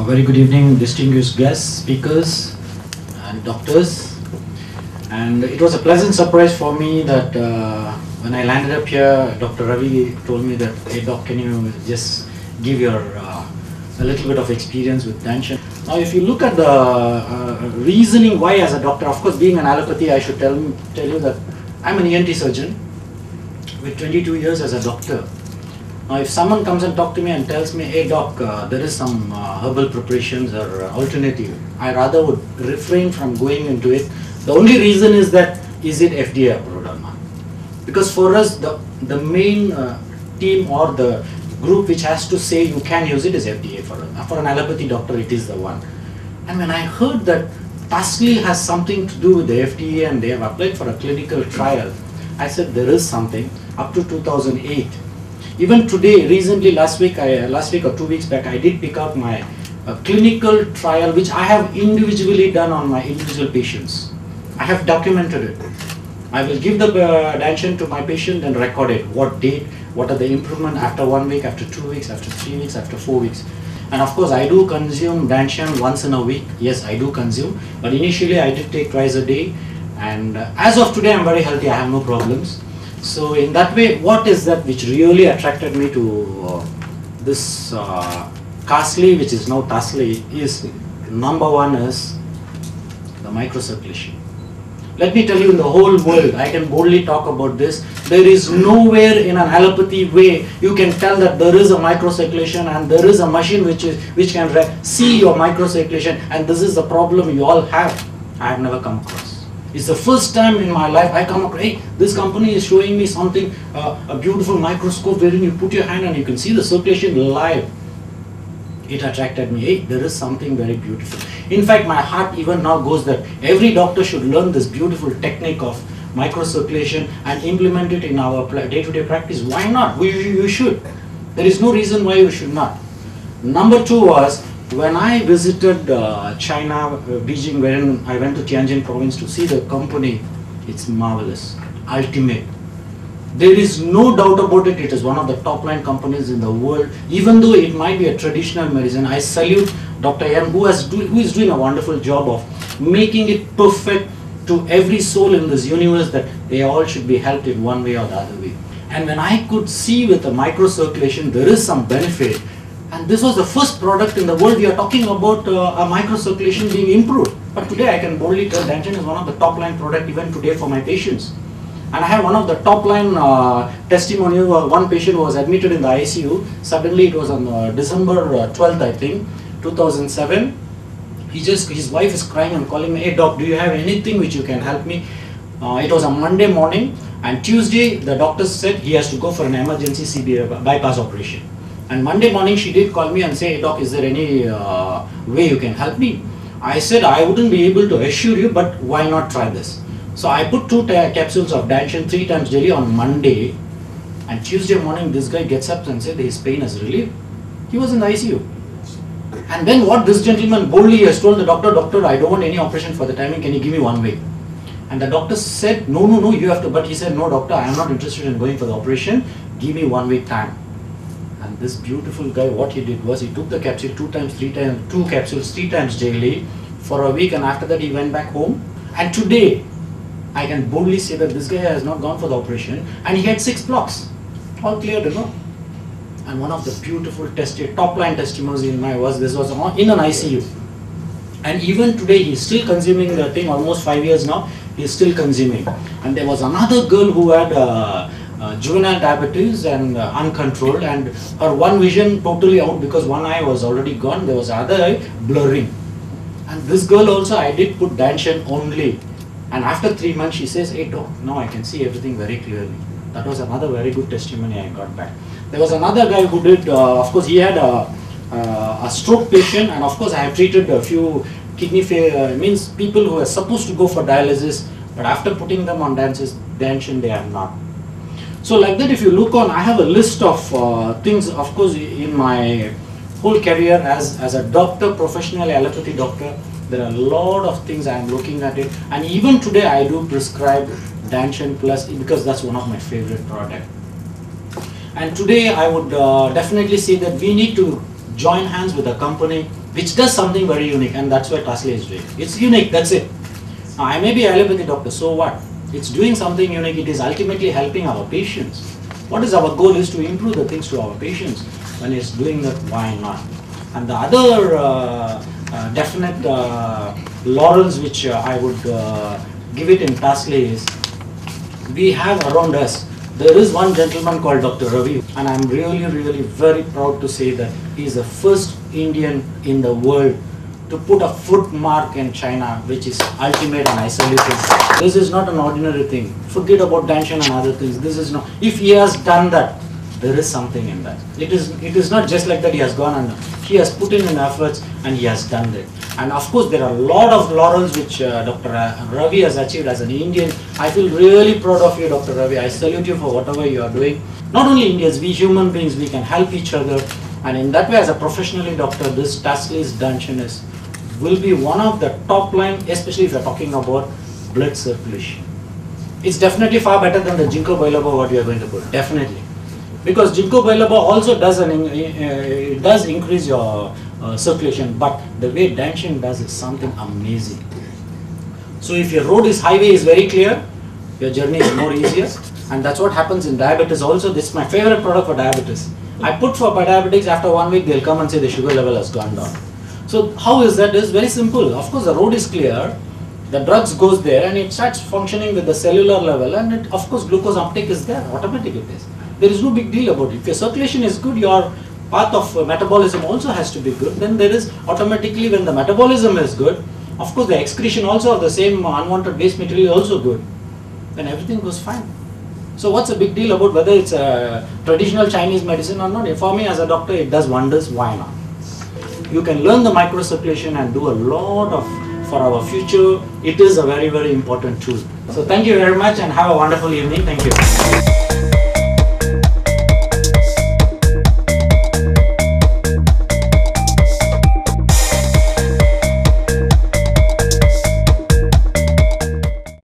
Very good evening, distinguished guests, speakers, and doctors. And it was a pleasant surprise for me that when I landed up here, Dr. Ravi told me that, hey doc, can you just give your a little bit of experience with Danshan. Now, if you look at the reasoning why as a doctor, of course, being an allopathy, I should tell you that I'm an ENT surgeon with 22 years as a doctor. Now, if someone comes and talks to me and tells me, hey doc, there is some herbal preparations or alternative, I rather would refrain from going into it. The only reason is that, is it FDA approved or not? Because for us, the main team or the group which has to say you can use it is FDA for us. For an allopathy doctor, it is the one. And when I heard that Parsley has something to do with the FDA and they have applied for a clinical trial, I said there is something. Up to 2008. Even today, recently, last week or 2 weeks back, I did pick up my clinical trial, which I have individually done on my individual patients. I have documented it. I will give the Danshan to my patient and record it. What date, what are the improvement after 1 week, after 2 weeks, after 3 weeks, after 4 weeks. And of course, I do consume Danshan once in a week. Yes, I do consume. But initially, I did take twice a day. And as of today, I'm very healthy. I have no problems. So in that way, what is that which really attracted me to this Parsley, which is now Parsley, is number one is the microcirculation. Let me tell you, in the whole world, I can boldly talk about this. There is nowhere in an allopathy way you can tell that there is a microcirculation and there is a machine which can see your microcirculation, and this is the problem you all have. I have never come across. It's the first time in my life I come across, hey, this company is showing me something, a beautiful microscope wherein you put your hand and you can see the circulation live. It attracted me. Hey, there is something very beautiful. In fact, my heart even now goes that every doctor should learn this beautiful technique of microcirculation and implement it in our day-to-day practice. Why not? You should. There is no reason why you should not. Number two was, when I visited China, Beijing, wherein I went to Tianjin province to see the company, it's marvelous, ultimate. There is no doubt about it, it is one of the top line companies in the world. Even though it might be a traditional medicine, I salute Dr. Yan, who is doing a wonderful job of making it perfect to every soul in this universe, that they all should be helped in one way or the other way. And when I could see with the microcirculation, there is some benefit. And this was the first product in the world. We are talking about a microcirculation being improved. But today I can boldly tell Danshan is one of the top line product even today for my patients. And I have one of the top line testimonial. One patient was admitted in the ICU. Suddenly it was on December 12th, I think, 2007. His wife is crying and calling me, hey doc, do you have anything which you can help me? It was a Monday morning, and Tuesday the doctor said he has to go for an emergency CBA bypass operation. And Monday morning she did call me and say, hey doc, is there any way you can help me? I said, I wouldn't be able to assure you, but why not try this? So I put 2 capsules of Danshan 3 times daily on Monday, and Tuesday morning this guy gets up and said his pain has relieved. He was in the ICU. And then what this gentleman boldly has told the doctor, doctor, I don't want any operation for the timing, can you give me 1 week? And the doctor said, no, you have to, but he said, no doctor, I am not interested in going for the operation, give me 1 week time. And this beautiful guy, what he did was, he took the capsule 2 capsules 3 times daily for a week, and after that he went back home. And today, I can boldly say that this guy has not gone for the operation, and he had 6 blocks, all cleared, you know. And one of the beautiful top line testimonies in my this was in an ICU. And even today, he's still consuming the thing, almost 5 years now, he's still consuming. And there was another girl who had juvenile diabetes and uncontrolled, and her one vision totally out because one eye was already gone, there was other eye blurring. And this girl also, I did put Danshan only. And after 3 months, she says, hey doc, now I can see everything very clearly. That was another very good testimony I got back. There was another guy who did, of course, he had a stroke patient, and of course, I have treated a few kidney failure, means people who are supposed to go for dialysis, but after putting them on Danshan, they are not. So like that, if you look on, I have a list of things, of course, in my whole career as a doctor, professional allopathy doctor, there are a lot of things I am looking at it, and even today I do prescribe Danshan Plus because that's one of my favorite products. And today I would definitely say that we need to join hands with a company which does something very unique, and that's what Tasli is doing. It's unique, that's it. Now, I may be an allopathy doctor, so what? It's doing something unique, it is ultimately helping our patients. What is our goal is to improve the things to our patients. When it's doing that, why not? And the other definite laurels which I would give it in Tasli is, we have around us, there is one gentleman called Dr. Ravi, and I'm really very proud to say that he is the first Indian in the world to put a foot mark in China, which is ultimate, and I salute him. This is not an ordinary thing. Forget about Danshan and other things. This is not. If he has done that, there is something in that. It is not just like that he has gone and he has put in efforts and he has done it. And of course, there are a lot of laurels which Dr. Ravi has achieved as an Indian. I feel really proud of you, Dr. Ravi. I salute you for whatever you are doing. Not only Indians, we human beings, we can help each other. And in that way, as a professionally doctor, this Tasli's Danshan will be one of the top line, especially if you are talking about blood circulation. It's definitely far better than the Ginkgo biloba what we are going to put, definitely. Because Ginkgo biloba also does increase your circulation, but the way Danshan does is something amazing. So if your highway is very clear, your journey is more easier, and that's what happens in diabetes also. This is my favorite product for diabetes. I put for diabetics, after 1 week they'll come and say the sugar level has gone down. So how is that? It's very simple. Of course the road is clear, the drugs goes there and it starts functioning with the cellular level, and it, of course glucose uptake is there, automatic it is. There is no big deal about it. If your circulation is good, your path of metabolism also has to be good. Then there is automatically, when the metabolism is good, of course the excretion also of the same unwanted waste material is also good. Then everything goes fine. So what's the big deal about whether it's a traditional Chinese medicine or not? For me as a doctor, it does wonders. Why not? You can learn the microcirculation and do a lot for our future. It is a very important tool. So thank you very much and have a wonderful evening. Thank you.